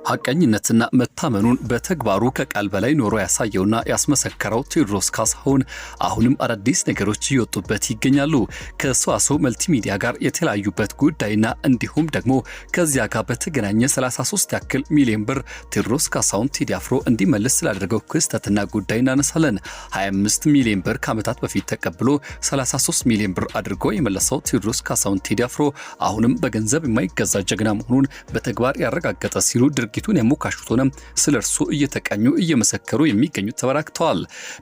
ሐቀኝነትና መታመኑን በተግባሩ ከቃል በላይ ኖሮ ያሳየውና ያስመሰከረው ቴዎድሮስ ካሳሁን አሁንም አዳዲስ ነገሮች እየወጡበት ይገኛሉ። ከሰዋሰው መልቲሚዲያ ጋር የተለያዩበት ጉዳይና እንዲሁም ደግሞ ከዚያ ጋር በተገናኘ 33 ያክል ሚሊዮን ብር ቴዎድሮስ ካሳሁን ቴዲ አፍሮ እንዲመልስ ስላደረገው ክስተትና ጉዳይ እናነሳለን። 25 ሚሊዮን ብር ከዓመታት በፊት ተቀብሎ 33 ሚሊዮን ብር አድርጎ የመለሰው ቴዎድሮስ ካሳሁን ቴዲ አፍሮ አሁንም በገንዘብ የማይገዛ ጀግና መሆኑን በተግባር ያረጋገጠ ሲሉ ድርጊቱን ያሞካሹት ሆነም ስለርሱ እየተቀኙ እየመሰከሩ የሚገኙት ተበራክተዋል።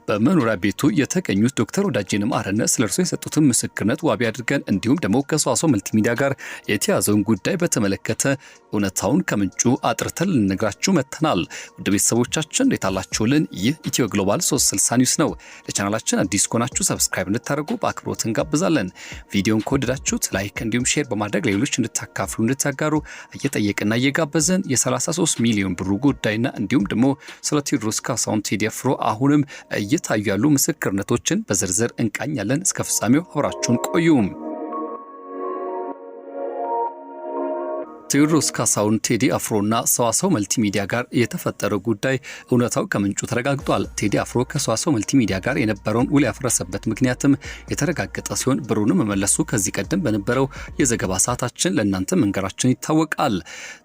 በመኖሪያ ቤቱ የተገኙት ዶክተር ወዳጄነህ መሐረነ ስለርሱ የሰጡትን ምስክርነት ዋቢ አድርገን እንዲሁም ደግሞ ከሰዋሰው መልቲሚዲያ ጋር የተያዘውን ጉዳይ በተመለከተ እውነታውን ከምንጩ አጥርተን ልንነግራችሁ መጥተናል። ውድ ቤተሰቦቻችን እንዴት አላችሁልን? ይህ ኢትዮ ግሎባል 360 ኒውስ ነው። ለቻናላችን አዲስ ከሆናችሁ ሰብስክራይብ እንድታደርጉ በአክብሮት እንጋብዛለን። ቪዲዮን ከወደዳችሁት ላይክ እንዲሁም ሼር በማድረግ ሌሎች እንድታካፍሉ እንድታጋሩ እየጠየቅና እየጋበዘን የ33 ሚሊዮን ብሩ ጉዳይና እንዲሁም ደግሞ ስለ ቴዎድሮስ ካሳሁን ቴዲ አፍሮ አሁንም እየታዩ ያሉ ምስክርነቶችን በዝርዝር እንቃኛለን። እስከ ፍጻሜው አብራችሁን ቆዩ። ቴዎድሮስ ካሳሁን ቴዲ አፍሮና ሰዋሰው መልቲሚዲያ ጋር የተፈጠረው ጉዳይ እውነታው ከምንጩ ተረጋግጧል። ቴዲ አፍሮ ከሰዋሰው መልቲሚዲያ ጋር የነበረውን ውል ያፈረሰበት ምክንያትም የተረጋገጠ ሲሆን ብሩንም መመለሱ ከዚህ ቀደም በነበረው የዘገባ ሰዓታችን ለእናንተ መንገራችን ይታወቃል።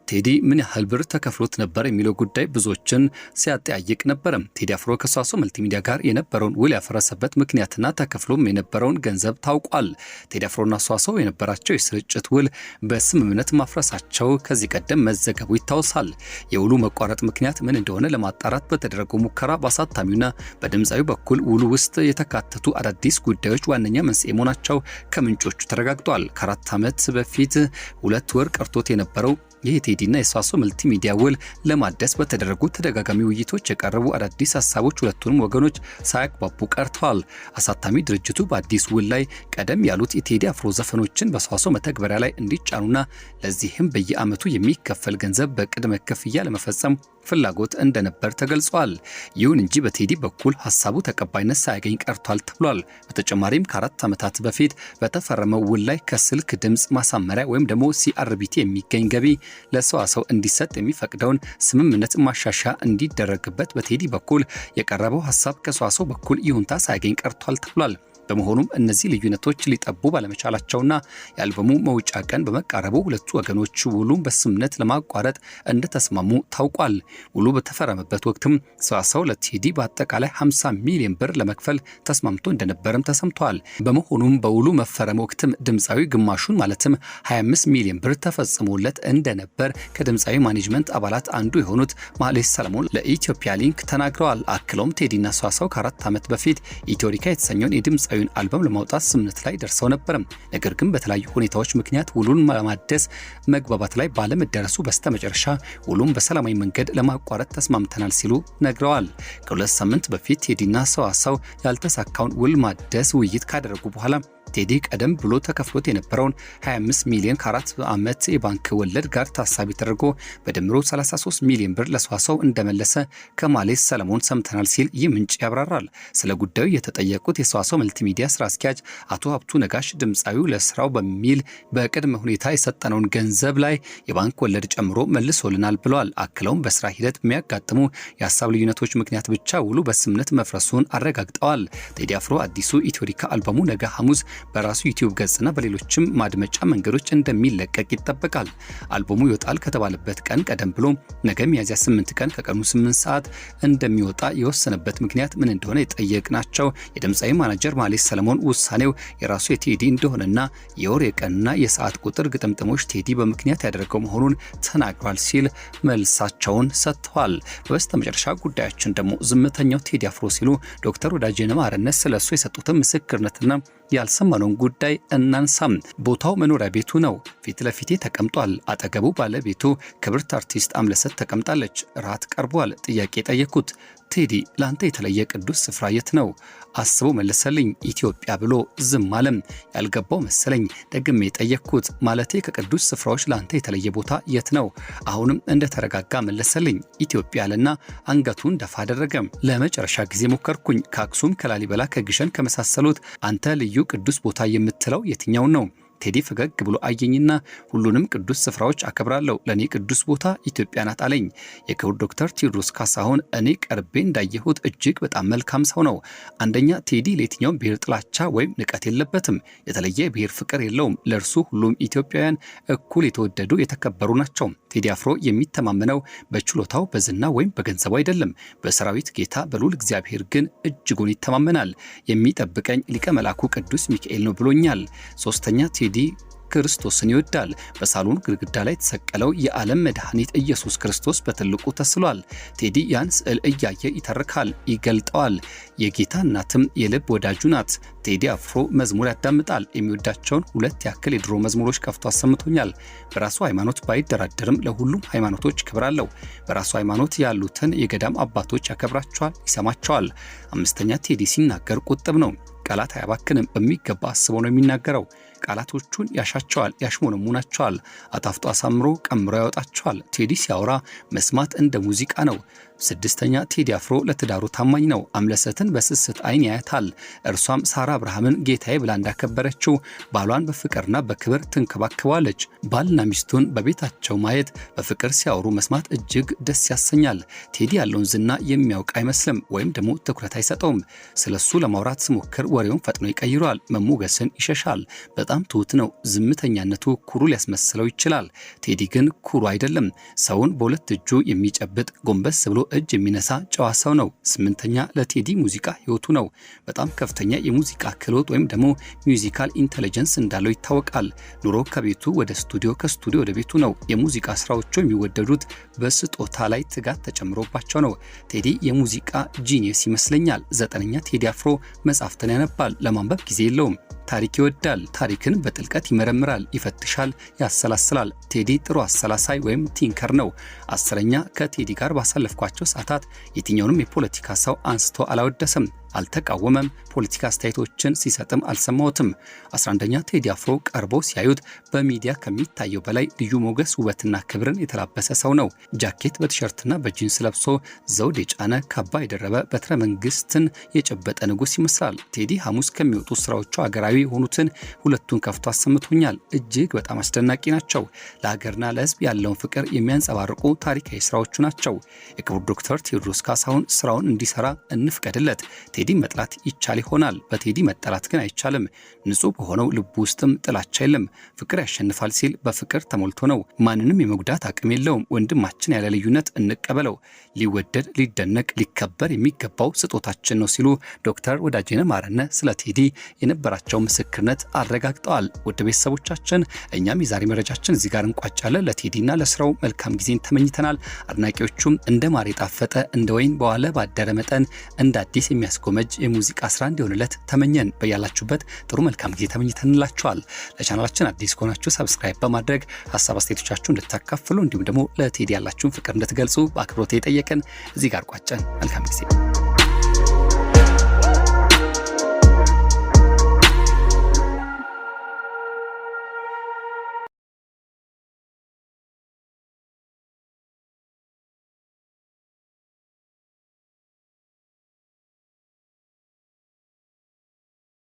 ቴዲ ምን ያህል ብር ተከፍሎት ነበር የሚለው ጉዳይ ብዙዎችን ሲያጠያይቅ ነበር። ቴዲ አፍሮ ከሰዋሰው መልቲሚዲያ ጋር የነበረውን ውል ያፈረሰበት ምክንያትና ተከፍሎም የነበረውን ገንዘብ ታውቋል። ቴዲ አፍሮና ሰዋሰው የነበራቸው የስርጭት ውል በስምምነት ማፍረሳቸው ከዚህ ቀደም መዘገቡ ይታወሳል። የውሉ መቋረጥ ምክንያት ምን እንደሆነ ለማጣራት በተደረገው ሙከራ በአሳታሚውና በድምፃዊ በኩል ውሉ ውስጥ የተካተቱ አዳዲስ ጉዳዮች ዋነኛ መንስኤ መሆናቸው ከምንጮቹ ተረጋግጧል። ከ4 ዓመት በፊት 2 ወር ቀርቶት የነበረው የቴዲና የሰዋሰው መልቲሚዲያ ውል ለማደስ በተደረጉ ተደጋጋሚ ውይይቶች የቀረቡ አዳዲስ ሐሳቦች ሁለቱንም ወገኖች ሳያግባቡ ቀርተዋል። አሳታሚ ድርጅቱ በአዲስ ውል ላይ ቀደም ያሉት የቴዲ አፍሮ ዘፈኖችን በሰዋሰው መተግበሪያ ላይ እንዲጫኑና ለዚህም በየዓመቱ የሚከፈል ገንዘብ በቅድመ ክፍያ ለመፈጸም ፍላጎት እንደነበር ተገልጿል። ይሁን እንጂ በቴዲ በኩል ሐሳቡ ተቀባይነት ሳያገኝ ቀርቷል ተብሏል። በተጨማሪም ከ4 ዓመታት በፊት በተፈረመው ውል ላይ ከስልክ ድምጽ ማሳመሪያ ወይም ደግሞ ሲአርቢቲ የሚገኝ ገቢ ለሰዋሰው እንዲሰጥ የሚፈቅደውን ስምምነት ማሻሻያ እንዲደረግበት በቴዲ በኩል የቀረበው ሐሳብ ከሰዋሰው በኩል ይሁንታ ሳያገኝ ቀርቷል ተብሏል። በመሆኑም እነዚህ ልዩነቶች ሊጠቡ ባለመቻላቸውና የአልበሙ መውጫ ቀን በመቃረቡ ሁለቱ ወገኖች ውሉን በስምምነት ለማቋረጥ እንደተስማሙ ታውቋል። ውሉ በተፈረመበት ወቅትም ሰዋሰው ለቴዲ በአጠቃላይ 50 ሚሊዮን ብር ለመክፈል ተስማምቶ እንደነበረም ተሰምቷል። በመሆኑም በውሉ መፈረም ወቅትም ድምፃዊ ግማሹን ማለትም 25 ሚሊዮን ብር ተፈጽሞለት እንደነበር ከድምፃዊ ማኔጅመንት አባላት አንዱ የሆኑት ማህሌት ሰለሞን ለኢትዮጵያ ሊንክ ተናግረዋል። አክለውም ቴዲና ሰዋሰው ከ4 ዓመት በፊት ኢትዮሪካ የተሰኘውን የድምፃዊ አልበም ለማውጣት ስምምነት ላይ ደርሰው ነበር። ነገር ግን በተለያዩ ሁኔታዎች ምክንያት ውሉን ለማደስ መግባባት ላይ ባለመደረሱ በስተመጨረሻ ውሉን በሰላማዊ መንገድ ለማቋረጥ ተስማምተናል ሲሉ ነግረዋል። ከ2 ሳምንት በፊት ቴዲና ሰዋሰው ያልተሳካውን ውል ማደስ ውይይት ካደረጉ በኋላ ቴዲ ቀደም ብሎ ተከፍሎት የነበረውን 25 ሚሊዮን ከ4 ዓመት የባንክ ወለድ ጋር ታሳቢ ተደርጎ በድምሩ 33 ሚሊዮን ብር ለሰዋሰው እንደመለሰ ከማህሌት ሰለሞን ሰምተናል ሲል ይህ ምንጭ ያብራራል። ስለ ጉዳዩ የተጠየቁት የሰዋሰው መልቲሚዲያ ስራ አስኪያጅ አቶ ሀብቱ ነጋሽ ድምፃዊው ለስራው በሚል በቅድመ ሁኔታ የሰጠነውን ገንዘብ ላይ የባንክ ወለድ ጨምሮ መልሶልናል ብለዋል። አክለውም በስራ ሂደት የሚያጋጥሙ የሀሳብ ልዩነቶች ምክንያት ብቻ ውሉ በስምምነት መፍረሱን አረጋግጠዋል። ቴዲ አፍሮ አዲሱ ኢትዮሪካ አልበሙ ነገ ሐሙስ በራሱ ዩቲዩብ ገጽና በሌሎችም ማድመጫ መንገዶች እንደሚለቀቅ ይጠበቃል። አልበሙ ይወጣል ከተባለበት ቀን ቀደም ብሎ ነገ ሚያዝያ 8 ቀን ከቀኑ 8 ሰዓት እንደሚወጣ የወሰነበት ምክንያት ምን እንደሆነ የጠየቅናቸው የድምፃዊ ማናጀር ማህሌት ሰለሞን ውሳኔው የራሱ የቴዲ እንደሆነና የወር የቀንና የሰዓት ቁጥር ግጥምጥሞች ቴዲ በምክንያት ያደረገው መሆኑን ተናግሯል ሲል መልሳቸውን ሰጥተዋል። በስተመጨረሻ ጉዳያችን ደግሞ ዝምተኛው ቴዲ አፍሮ ሲሉ ዶክተር ወዳጄነህ መሐረነ ስለሱ የሰጡትን ምስክርነትና ያልሰማነውን ጉዳይ እናንሳም። ቦታው መኖሪያ ቤቱ ነው። ፊት ለፊቴ ተቀምጧል። አጠገቡ ባለቤቱ ክብርት አርቲስት አምለሰት ተቀምጣለች። ራት ቀርቧል። ጥያቄ ጠየኩት። ቴዲ ላንተ የተለየ ቅዱስ ስፍራ የት ነው? አስቦ መለሰልኝ ኢትዮጵያ ብሎ ዝም አለም። ያልገባው መሰለኝ። ደግሜ ጠየቅኩት። ማለቴ ከቅዱስ ስፍራዎች ላንተ የተለየ ቦታ የት ነው? አሁንም እንደተረጋጋ መለሰልኝ ኢትዮጵያ አለና አንገቱን ደፋ አደረገ። ለመጨረሻ ጊዜ ሞከርኩኝ። ከአክሱም ከላሊበላ ከግሸን ከመሳሰሉት አንተ ልዩ ቅዱስ ቦታ የምትለው የትኛው ነው? ቴዲ ፈገግ ብሎ አየኝና ሁሉንም ቅዱስ ስፍራዎች አከብራለሁ፣ ለኔ ቅዱስ ቦታ ኢትዮጵያ ናት አለኝ። የክቡር ዶክተር ቴዎድሮስ ካሳሁን እኔ ቀርቤ እንዳየሁት እጅግ በጣም መልካም ሰው ነው። አንደኛ ቴዲ ለየትኛውም ብሔር ጥላቻ ወይም ንቀት የለበትም። የተለየ ብሔር ፍቅር የለውም። ለእርሱ ሁሉም ኢትዮጵያውያን እኩል የተወደዱ የተከበሩ ናቸው። ቴዲ አፍሮ የሚተማመነው በችሎታው በዝና ወይም በገንዘቡ አይደለም። በሰራዊት ጌታ በልዑል እግዚአብሔር ግን እጅጉን ይተማመናል። የሚጠብቀኝ ሊቀ መላኩ ቅዱስ ሚካኤል ነው ብሎኛል። ሶስተኛ ቴዲ ክርስቶስን ይወዳል። በሳሎን ግድግዳ ላይ የተሰቀለው የዓለም መድኃኒት ኢየሱስ ክርስቶስ በትልቁ ተስሏል። ቴዲ ያን ስዕል እያየ ይተርካል፣ ይገልጠዋል። የጌታ እናትም የልብ ወዳጁ ናት። ቴዲ አፍሮ መዝሙር ያዳምጣል። የሚወዳቸውን 2 ያክል የድሮ መዝሙሮች ከፍቶ አሰምቶኛል። በራሱ ሃይማኖት ባይደራደርም ለሁሉም ሃይማኖቶች ክብር አለው። በራሱ ሃይማኖት ያሉትን የገዳም አባቶች ያከብራቸዋል፣ ይሰማቸዋል። 5ኛ ቴዲ ሲናገር ቁጥብ ነው። ቃላት አያባክንም። በሚገባ አስቦ ነው የሚናገረው። ቃላቶቹን ያሻቸዋል፣ ያሽሞነሙናቸዋል። አጣፍጦ አሳምሮ ቀምሮ ያወጣቸዋል። ቴዲ ሲያወራ መስማት እንደ ሙዚቃ ነው። 6ኛ ቴዲ አፍሮ ለትዳሩ ታማኝ ነው። አምለሰትን በስስት አይን ያያታል። እርሷም ሳራ አብርሃምን ጌታዬ ብላ እንዳከበረችው ባሏን በፍቅርና በክብር ትንከባከባለች። ባልና ሚስቱን በቤታቸው ማየት፣ በፍቅር ሲያወሩ መስማት እጅግ ደስ ያሰኛል። ቴዲ ያለውን ዝና የሚያውቅ አይመስልም፣ ወይም ደግሞ ትኩረት አይሰጠውም። ስለሱ ለማውራት ስሞክር ወሬውን ፈጥኖ ይቀይረዋል። መሞገስን ይሸሻል። በጣም ትሁት ነው። ዝምተኛነቱ ኩሩ ሊያስመስለው ይችላል። ቴዲ ግን ኩሩ አይደለም። ሰውን በሁለት እጁ የሚጨብጥ ጎንበስ ብሎ እጅ የሚነሳ ጨዋ ሰው ነው። 8ኛ ለቴዲ ሙዚቃ ህይወቱ ነው። በጣም ከፍተኛ የሙዚቃ ክህሎት ወይም ደግሞ ሚውዚካል ኢንተለጀንስ እንዳለው ይታወቃል። ኑሮ ከቤቱ ወደ ስቱዲዮ፣ ከስቱዲዮ ወደ ቤቱ ነው። የሙዚቃ ስራዎቹ የሚወደዱት በስጦታ ላይ ትጋት ተጨምሮባቸው ነው። ቴዲ የሙዚቃ ጂኒየስ ይመስለኛል። 9ኛ ቴዲ አፍሮ መጻሕፍትን ያነባል። ለማንበብ ጊዜ የለውም። ታሪክ ይወዳል። ታሪክን በጥልቀት ይመረምራል፣ ይፈትሻል፣ ያሰላስላል። ቴዲ ጥሩ አሰላሳይ ወይም ቲንከር ነው። 10ኛ ከቴዲ ጋር ባሳለፍኳቸው ሰዓታት የትኛውንም የፖለቲካ ሰው አንስቶ አላወደሰም፣ አልተቃወመም። ፖለቲካ አስተያየቶችን ሲሰጥም አልሰማሁትም። 11ኛ ቴዲ አፍሮ ቀርቦ ሲያዩት በሚዲያ ከሚታየው በላይ ልዩ ሞገስ፣ ውበትና ክብርን የተላበሰ ሰው ነው። ጃኬት በቲሸርትና በጂንስ ለብሶ ዘውድ የጫነ ካባ የደረበ በትረ መንግስትን የጨበጠ ንጉስ ይመስላል። ቴዲ ሐሙስ ከሚወጡ ስራዎቹ ሀገራዊ የሆኑትን 2ቱን ከፍቶ አሰምቶኛል። እጅግ በጣም አስደናቂ ናቸው። ለሀገርና ለሕዝብ ያለውን ፍቅር የሚያንጸባርቁ ታሪካዊ ስራዎቹ ናቸው። የክቡር ዶክተር ቴዎድሮስ ካሳሁን ስራውን እንዲሰራ እንፍቀድለት። ቴዲ መጥላት ይቻል ይሆናል፣ በቴዲ መጠላት ግን አይቻልም። ንጹህ በሆነው ልቡ ውስጥም ጥላቻ የለም። ፍቅር ያሸንፋል ሲል በፍቅር ተሞልቶ ነው። ማንንም የመጉዳት አቅም የለውም። ወንድማችን ያለ ልዩነት እንቀበለው። ሊወደድ፣ ሊደነቅ፣ ሊከበር የሚገባው ስጦታችን ነው ሲሉ ዶክተር ወዳጄነህ ማረነ ስለ ቴዲ የነበራቸው ምስክርነት አረጋግጠዋል። ውድ ቤተሰቦቻችን እኛም የዛሬ መረጃችን እዚህ ጋር እንቋጫለን። ለቴዲና ለስራው መልካም ጊዜን ተመኝተናል። አድናቂዎቹም እንደ ማር የጣፈጠ እንደ ወይን በዋለ ባደረ መጠን እንደ አዲስ የሚያስጎመጅ የሙዚቃ ስራ እንዲሆንለት ተመኘን። በያላችሁበት ጥሩ መልካም ጊዜ ተመኝተንላችኋል። ለቻናላችን አዲስ ከሆናችሁ ሰብስክራይብ በማድረግ ሀሳብ አስተያየቶቻችሁን እንድታካፍሉ እንዲሁም ደግሞ ለቴዲ ያላችሁን ፍቅር እንድትገልጹ በአክብሮት የጠየቅን እዚህ ጋር ቋጨን። መልካም ጊዜ